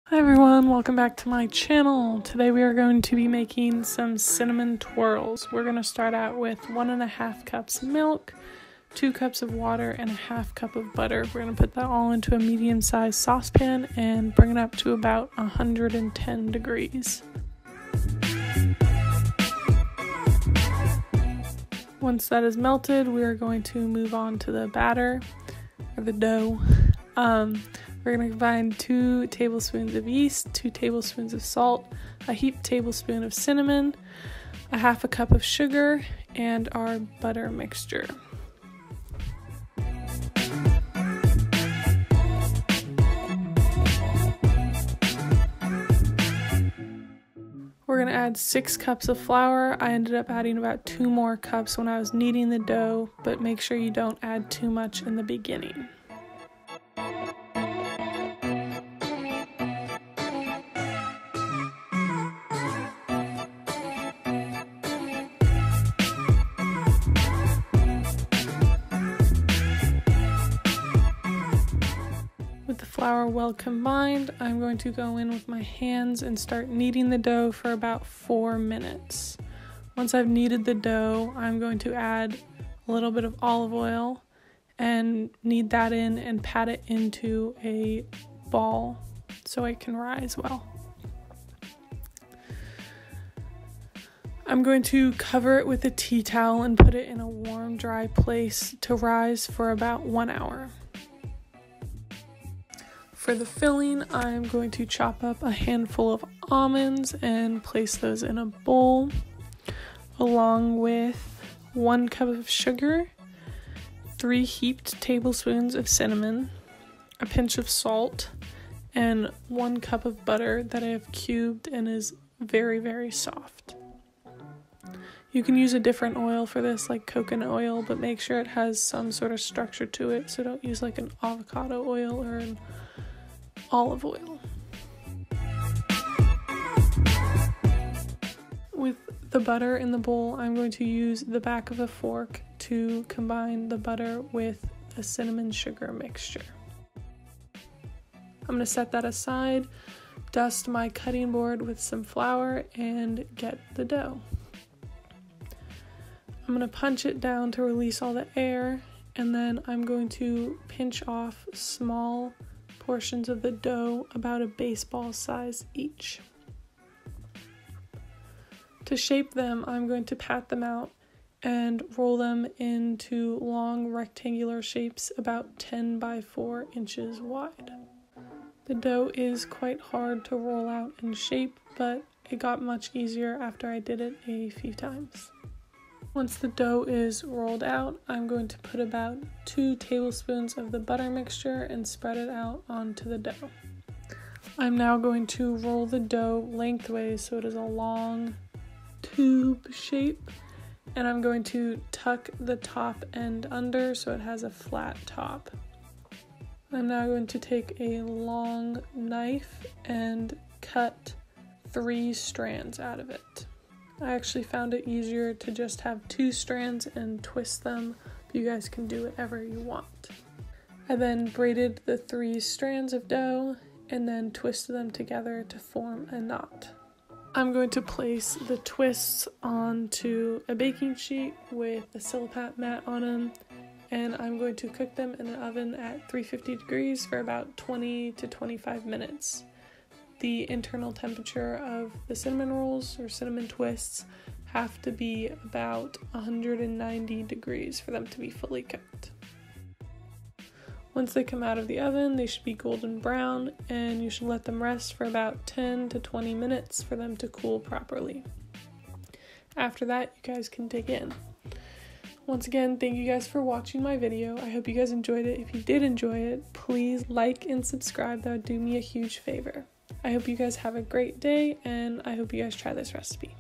Hi everyone, welcome back to my channel. Today we are going to be making some cinnamon twirls. We're going to start out with 1.5 cups of milk, 2 cups of water, and 1/2 cup of butter. We're going to put that all into a medium-sized saucepan and bring it up to about 110 degrees. Once that is melted, we are going to move on to the batter, or the dough. We're going to combine 2 tablespoons of yeast, 2 tablespoons of salt, a heaped tablespoon of cinnamon, 1/2 cup of sugar, and our butter mixture. We're going to add 6 cups of flour. I ended up adding about 2 more cups when I was kneading the dough, but make sure you don't add too much in the beginning. With the flour well combined, I'm going to go in with my hands and start kneading the dough for about 4 minutes. Once I've kneaded the dough, I'm going to add a little bit of olive oil and knead that in and pat it into a ball so it can rise well. I'm going to cover it with a tea towel and put it in a warm, dry place to rise for about 1 hour. For the filling, I'm going to chop up a handful of almonds and place those in a bowl, along with 1 cup of sugar, 3 heaped tablespoons of cinnamon, a pinch of salt, and 1 cup of butter that I have cubed and is very, very soft. You can use a different oil for this, like coconut oil, but make sure it has some sort of structure to it, so don't use like an avocado oil or an olive oil. With the butter in the bowl, I'm going to use the back of a fork to combine the butter with the cinnamon sugar mixture. I'm going to set that aside, dust my cutting board with some flour, and get the dough. I'm going to punch it down to release all the air, and then I'm going to pinch off small portions of the dough about a baseball size each. To shape them, I'm going to pat them out and roll them into long rectangular shapes about 10 by 4 inches wide. The dough is quite hard to roll out and shape, but it got much easier after I did it a few times. Once the dough is rolled out, I'm going to put about 2 tablespoons of the butter mixture and spread it out onto the dough. I'm now going to roll the dough lengthways so it is a long tube shape, and I'm going to tuck the top end under so it has a flat top. I'm now going to take a long knife and cut 3 strands out of it. I actually found it easier to just have 2 strands and twist them, but you guys can do whatever you want. I then braided the 3 strands of dough and then twisted them together to form a knot. I'm going to place the twists onto a baking sheet with a Silpat mat on them, and I'm going to cook them in an oven at 350 degrees for about 20 to 25 minutes. The internal temperature of the cinnamon rolls or cinnamon twists have to be about 190 degrees for them to be fully cooked. Once they come out of the oven, they should be golden brown, and you should let them rest for about 10 to 20 minutes for them to cool properly. After that, you guys can dig in. Once again, thank you guys for watching my video. I hope you guys enjoyed it. If you did enjoy it, please like and subscribe. That would do me a huge favor. I hope you guys have a great day, and I hope you guys try this recipe.